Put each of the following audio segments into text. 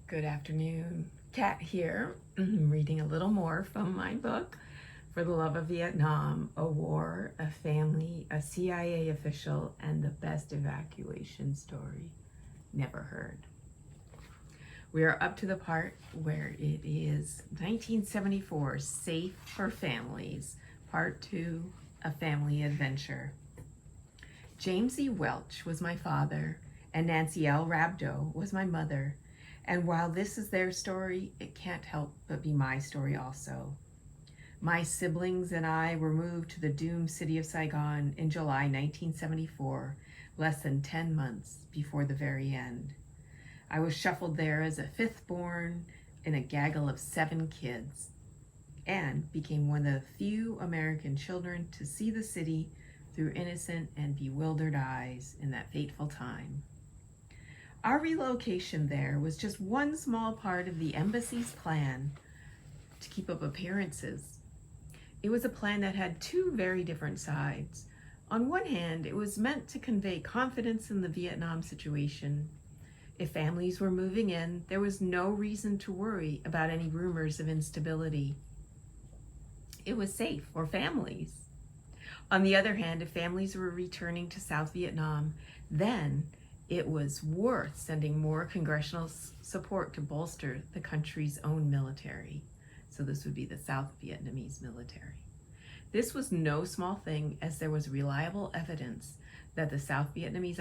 Good afternoon. Kat here, reading a little more from my book, For the Love of Vietnam, A War, a Family, a CIA Official, and the Best Evacuation Story Never Heard. We are up to the part where it is 1974, Safe for Families, Part 2, A Family Adventure. James E. Welch was my father, and Nancy L. Rabdo was my mother. And while this is their story, it can't help but be my story also. My siblings and I were moved to the doomed city of Saigon in July 1974, less than 10 months before the very end. I was shuffled there as a fifth born in a gaggle of 7 kids, and became one of the few American children to see the city through innocent and bewildered eyes in that fateful time. Our relocation there was just one small part of the embassy's plan to keep up appearances. It was a plan that had 2 very different sides. On one hand, it was meant to convey confidence in the Vietnam situation. If families were moving in, there was no reason to worry about any rumors of instability. It was safe for families. On the other hand, if families were returning to South Vietnam, then it was worth sending more congressional support to bolster the country's own military. So this would be the South Vietnamese military. This was no small thing, as there was reliable evidence that the South Vietnamese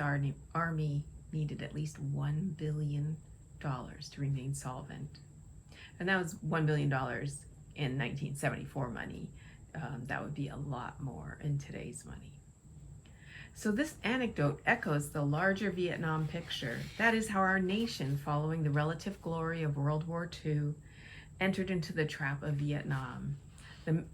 army needed at least $1 billion to remain solvent. And that was $1 billion in 1974 money. That would be a lot more in today's money. So this anecdote echoes the larger Vietnam picture. That is how our nation, following the relative glory of World War II, entered into the trap of Vietnam,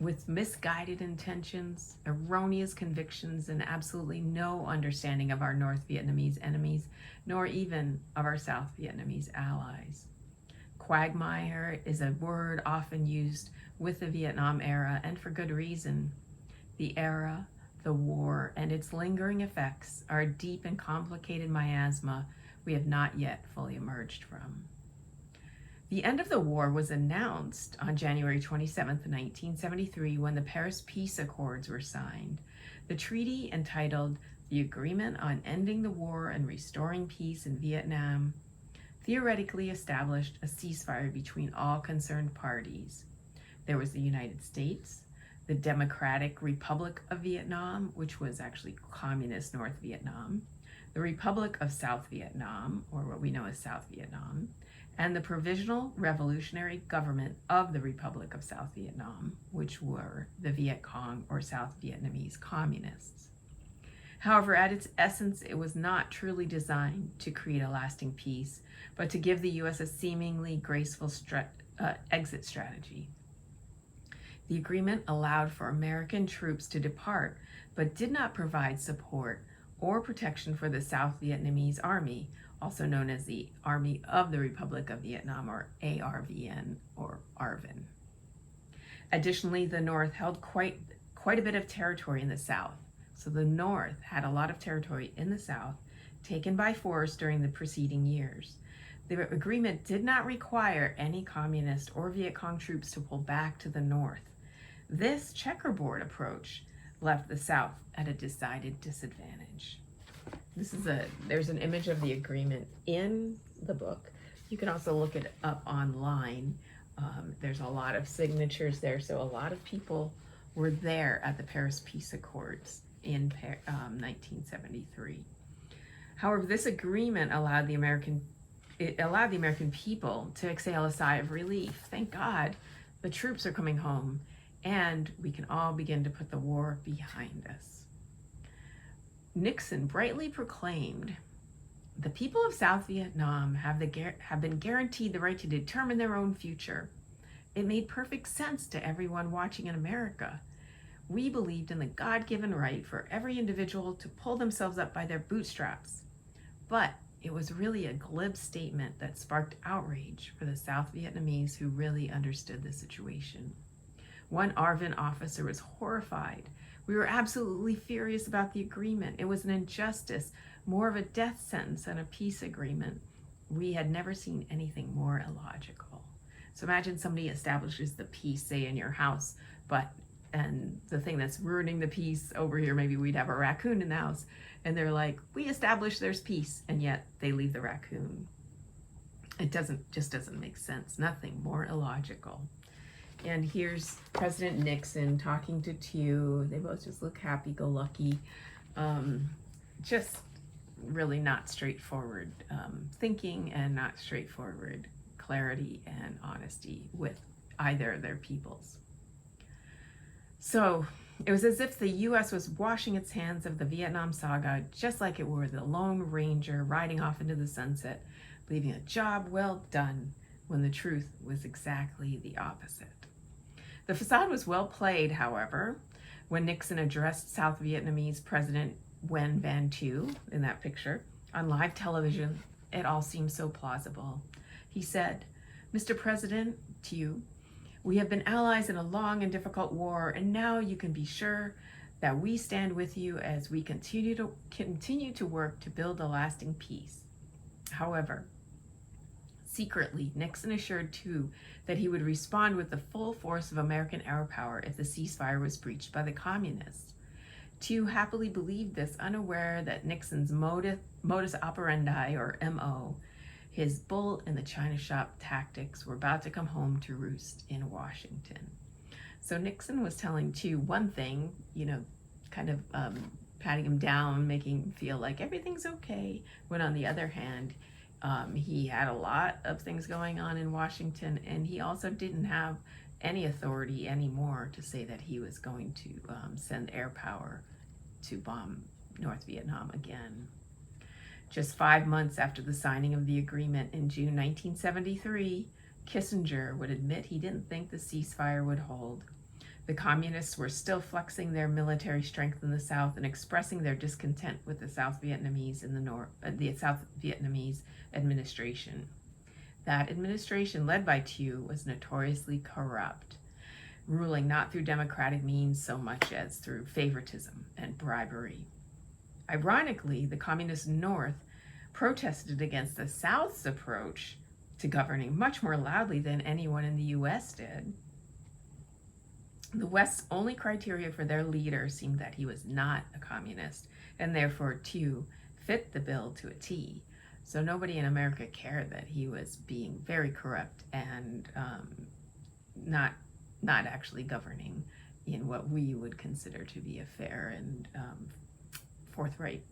with misguided intentions, erroneous convictions, and absolutely no understanding of our North Vietnamese enemies, nor even of our South Vietnamese allies. Quagmire is a word often used with the Vietnam era, and for good reason. The era, the war, and its lingering effects are a deep and complicated miasma we have not yet fully emerged from. The end of the war was announced on January 27, 1973, when the Paris Peace Accords were signed. The treaty, entitled The Agreement on Ending the War and Restoring Peace in Vietnam, theoretically established a ceasefire between all concerned parties. There was the United States, the Democratic Republic of Vietnam, which was actually communist North Vietnam, the Republic of South Vietnam, or what we know as South Vietnam, and the Provisional Revolutionary Government of the Republic of South Vietnam, which were the Viet Cong, or South Vietnamese communists. However, at its essence, it was not truly designed to create a lasting peace, but to give the U.S. a seemingly graceful exit strategy. The agreement allowed for American troops to depart, but did not provide support or protection for the South Vietnamese Army, also known as the Army of the Republic of Vietnam, or ARVN, or ARVN. Additionally, the North held quite a bit of territory in the South. So the North had a lot of territory in the South, taken by force during the preceding years. The agreement did not require any Communist or Viet Cong troops to pull back to the North. This checkerboard approach left the South at a decided disadvantage. There's an image of the agreement in the book. You can also look it up online. There's a lot of signatures there, so a lot of people were there at the Paris Peace Accords in 1973. However, this agreement allowed the American people to exhale a sigh of relief. Thank God the troops are coming home, and we can all begin to put the war behind us. Nixon brightly proclaimed, "The people of South Vietnam have been guaranteed the right to determine their own future." It made perfect sense to everyone watching in America. We believed in the God-given right for every individual to pull themselves up by their bootstraps. But it was really a glib statement that sparked outrage for the South Vietnamese, who really understood the situation. One ARVN officer was horrified. "We were absolutely furious about the agreement. It was an injustice, more of a death sentence than a peace agreement. we had never seen anything more illogical. So imagine somebody establishes the peace, say in your house, and the thing that's ruining the peace over here, maybe we'd have a raccoon in the house, and they're like, we established there's peace, and yet they leave the raccoon. It just doesn't make sense. Nothing more illogical. And here's President Nixon talking to Tew. They both just look happy-go-lucky. Just really not straightforward thinking and not straightforward clarity and honesty with either of their peoples. So it was as if the U.S. was washing its hands of the Vietnam saga, just like it were the Lone Ranger riding off into the sunset, leaving a job well done, when the truth was exactly the opposite. The facade was well played, however, when Nixon addressed South Vietnamese President Nguyen Van Thieu in that picture on live television. It all seemed so plausible. He said, "Mr. President Thieu, we have been allies in a long and difficult war, and now you can be sure that we stand with you as we continue to work to build a lasting peace." However, secretly, Nixon assured Thieu that he would respond with the full force of American air power if the ceasefire was breached by the communists. Thieu happily believed this, unaware that Nixon's modus operandi, or MO, his bull in the china shop tactics, were about to come home to roost in Washington. So Nixon was telling Thieu one thing, kind of patting him down, making him feel like everything's okay, when on the other hand, he had a lot of things going on in Washington, and he also didn't have any authority anymore to say that he was going to send air power to bomb North Vietnam again. Just 5 months after the signing of the agreement in June 1973, Kissinger would admit he didn't think the ceasefire would hold. The communists were still flexing their military strength in the South and expressing their discontent with the South Vietnamese the South Vietnamese administration. That administration, led by Thieu, was notoriously corrupt, ruling not through democratic means so much as through favoritism and bribery. Ironically, the communist North protested against the South's approach to governing much more loudly than anyone in the U.S. did. The West's only criteria for their leader seemed that he was not a communist, and therefore Thieu fit the bill to a T. So nobody in America cared that he was being very corrupt and not actually governing in what we would consider to be a fair and forthright,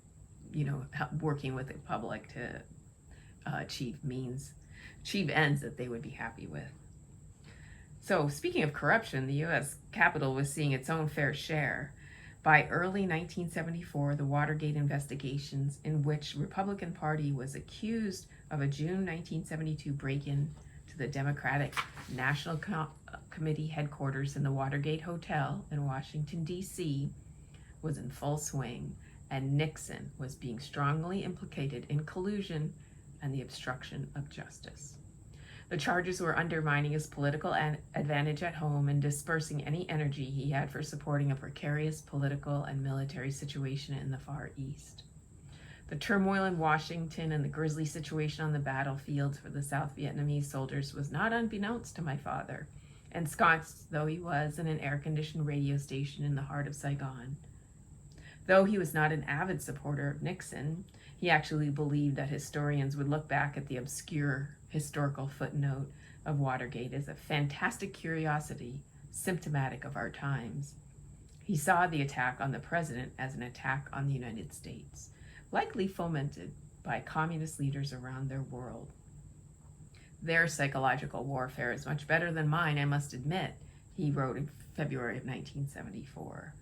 working with the public to achieve ends that they would be happy with. So speaking of corruption, the U.S. Capitol was seeing its own fair share. By early 1974, the Watergate investigations, in which the Republican Party was accused of a June 1972 break-in to the Democratic National Committee headquarters in the Watergate Hotel in Washington, D.C., was in full swing, and Nixon was being strongly implicated in collusion and the obstruction of justice. The charges were undermining his political advantage at home and dispersing any energy he had for supporting a precarious political and military situation in the Far East. The turmoil in Washington and the grisly situation on the battlefields for the South Vietnamese soldiers was not unbeknownst to my father, ensconced though he was in an air-conditioned radio station in the heart of Saigon. Though he was not an avid supporter of Nixon, he actually believed that historians would look back at the obscure historical footnote of Watergate as a fantastic curiosity symptomatic of our times. He saw the attack on the president as an attack on the United States, likely fomented by communist leaders around their world. Their psychological warfare is much better than mine, I must admit, he wrote in February of 1974.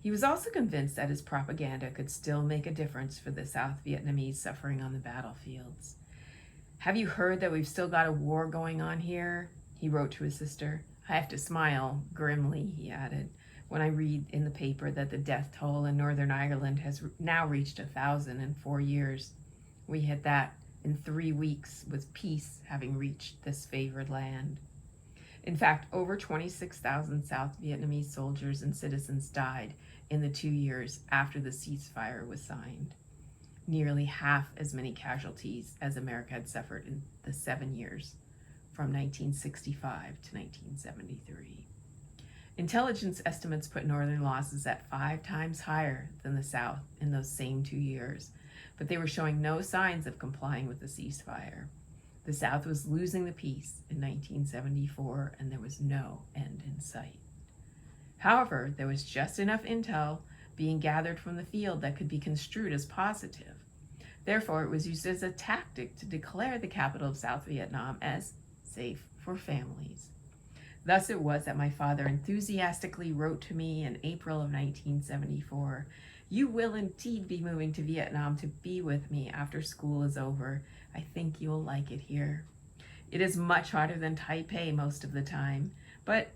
He was also convinced that his propaganda could still make a difference for the South Vietnamese suffering on the battlefields. "Have you heard that we've still got a war going on here?" he wrote to his sister. "I have to smile grimly," he added, "when I read in the paper that the death toll in Northern Ireland has now reached 1,000 in 4 years. We hit that in 3 weeks, with peace having reached this favored land." In fact, over 26,000 South Vietnamese soldiers and citizens died in the 2 years after the ceasefire was signed. nearly half as many casualties as America had suffered in the 7 years from 1965 to 1973. Intelligence estimates put Northern losses at 5 times higher than the South in those same 2 years, but they were showing no signs of complying with the ceasefire. The South was losing the peace in 1974, and there was no end in sight. However, there was just enough intel being gathered from the field that could be construed as positive. Therefore, it was used as a tactic to declare the capital of South Vietnam as safe for families. Thus it was that my father enthusiastically wrote to me in April of 1974, "You will indeed be moving to Vietnam to be with me after school is over. I think you'll like it here. It is much hotter than Taipei most of the time, but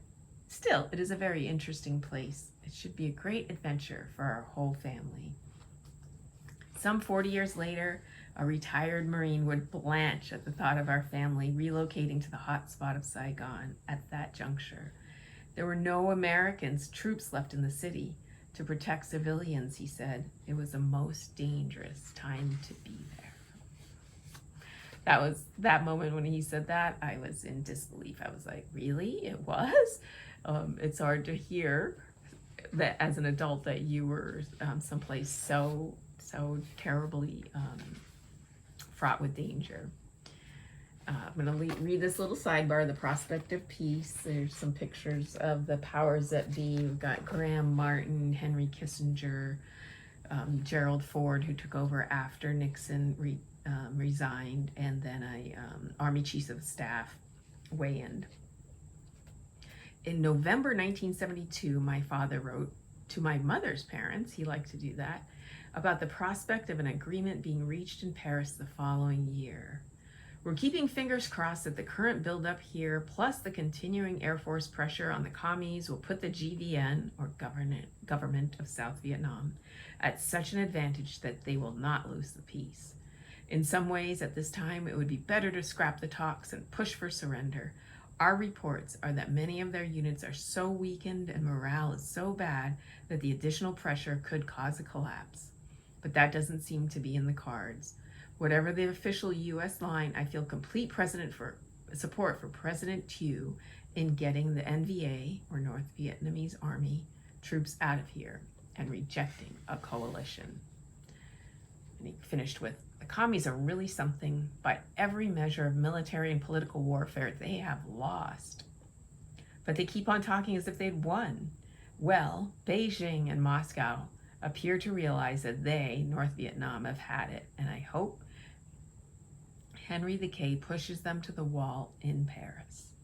still, it is a very interesting place. It should be a great adventure for our whole family." Some 40 years later, a retired Marine would blanch at the thought of our family relocating to the hot spot of Saigon at that juncture. There were no Americans, troops left in the city to protect civilians, he said. It was the most dangerous time to be there. That was that moment when he said that, I was in disbelief. I was like, really? It was? It's hard to hear that as an adult that you were someplace so terribly fraught with danger. I'm going to read this little sidebar, The Prospect of Peace. There's some pictures of the powers that be. We've got Graham Martin, Henry Kissinger, Gerald Ford, who took over after Nixon resigned, and then Army Chiefs of Staff weigh in. In November 1972, my father wrote to my mother's parents, he liked to do that, about the prospect of an agreement being reached in Paris the following year. "We're keeping fingers crossed that the current buildup here, plus the continuing Air Force pressure on the commies, will put the GVN, or Government of South Vietnam, at such an advantage that they will not lose the peace. In some ways, at this time, it would be better to scrap the talks and push for surrender. Our reports are that many of their units are so weakened and morale is so bad that the additional pressure could cause a collapse. But that doesn't seem to be in the cards. Whatever the official U.S. line, I feel complete support for President Thieu in getting the NVA, or North Vietnamese Army, troops out of here and rejecting a coalition." And he finished with, "The commies are really something. By every measure of military and political warfare, they have lost. But they keep on talking as if they'd won. Well, Beijing and Moscow appear to realize that they, North Vietnam, have had it, and I hope Henry the K pushes them to the wall in Paris."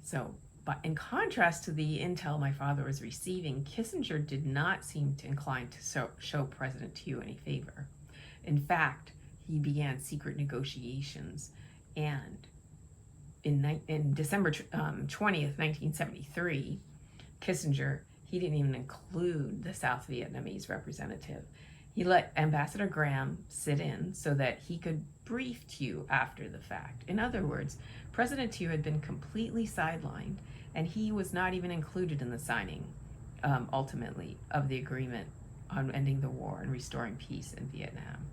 So, but in contrast to the intel my father was receiving, Kissinger did not seem to incline to show President Thieu any favor. In fact, he began secret negotiations, and in December 20th, 1973, Kissinger, he didn't even include the South Vietnamese representative. He let Ambassador Graham sit in so that he could brief Thieu after the fact. In other words, President Thieu had been completely sidelined, and he was not even included in the signing, ultimately, of the agreement on ending the war and restoring peace in Vietnam.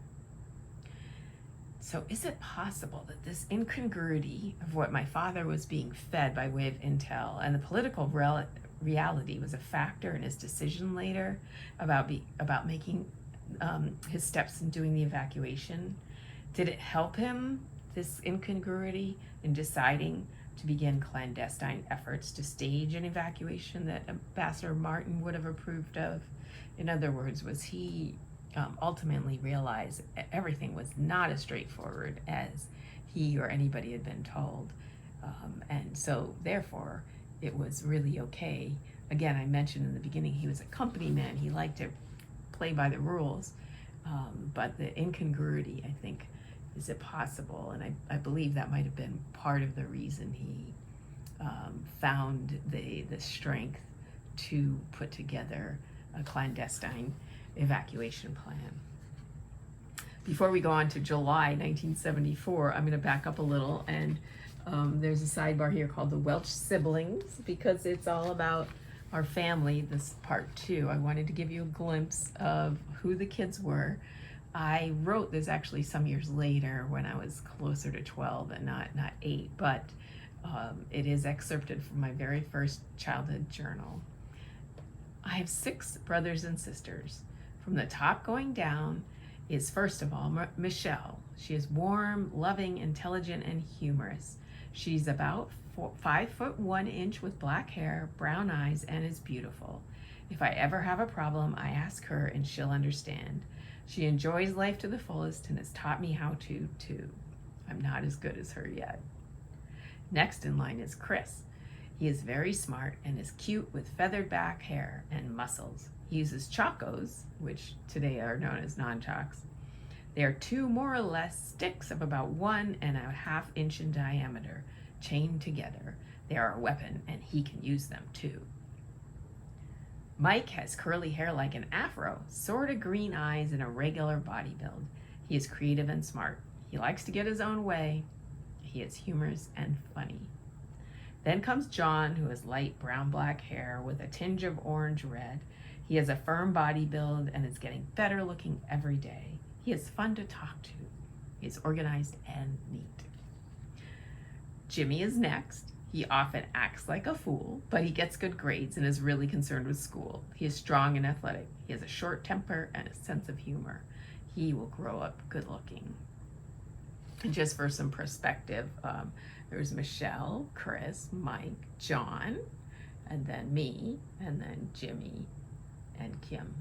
So is it possible that this incongruity of what my father was being fed by way of intel and the political reality was a factor in his decision later about making his steps in doing the evacuation? Did it help him, this incongruity, in deciding to begin clandestine efforts to stage an evacuation that Ambassador Martin would have approved of? In other words, was he ultimately realized everything was not as straightforward as he or anybody had been told? And so, therefore, it was really okay. Again, I mentioned in the beginning, he was a company man. He liked to play by the rules. But the incongruity, I think, is it possible? And I believe that might have been part of the reason he found the strength to put together a clandestine evacuation plan. Before we go on to July 1974, I'm going to back up a little, and there's a sidebar here called The Welch Siblings, because it's all about our family, this part 2. I wanted to give you a glimpse of who the kids were. I wrote this actually some years later when I was closer to 12 and not 8, but it is excerpted from my very first childhood journal. I have 6 brothers and sisters. From the top going down is, first of all, Michelle. She is warm, loving, intelligent, and humorous. She's about 5 foot 1 inch with black hair, brown eyes, and is beautiful. If I ever have a problem, I ask her and she'll understand. She enjoys life to the fullest and has taught me how to, too. I'm not as good as her yet. Next in line is Chris. He is very smart and is cute with feathered back hair and muscles. He uses chocos, which today are known as non-chocs. They are 2 more or less sticks of about 1.5 inch in diameter, chained together. They are a weapon and he can use them too. Mike has curly hair like an afro, sort of green eyes, and a regular body build. He is creative and smart. He likes to get his own way. He is humorous and funny. Then comes John, who has light brown-black hair with a tinge of orange-red. He has a firm body build and is getting better looking every day. He is fun to talk to. He is organized and neat. Jimmy is next. He often acts like a fool, but he gets good grades and is really concerned with school. He is strong and athletic. He has a short temper and a sense of humor. He will grow up good looking. And just for some perspective, there's Michelle, Chris, Mike, John, and then me, and then Jimmy and Kim.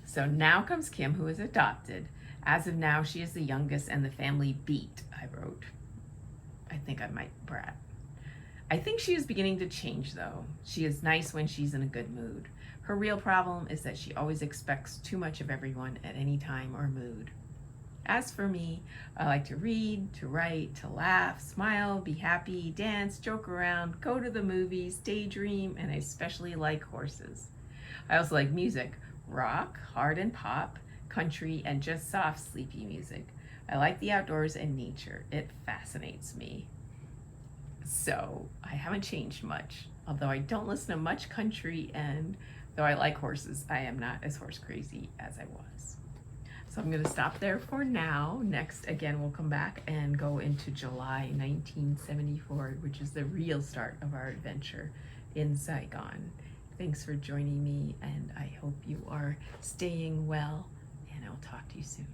So now comes Kim, who is adopted. As of now, she is the youngest and the family beat, I wrote. I think I might brat. I think she is beginning to change, though. She is nice when she's in a good mood. Her real problem is that she always expects too much of everyone at any time or mood. As for me, I like to read, to write, to laugh, smile, be happy, dance, joke around, go to the movies, daydream, and I especially like horses. I also like music, rock, hard and pop, country, and just soft, sleepy music. I like the outdoors and nature. It fascinates me. So I haven't changed much, although I don't listen to much country, and though I like horses, I am not as horse crazy as I was. So I'm going to stop there for now. Next, again, we'll come back and go into July 1974, which is the real start of our adventure in Saigon. Thanks for joining me, and I hope you are staying well, and I'll talk to you soon.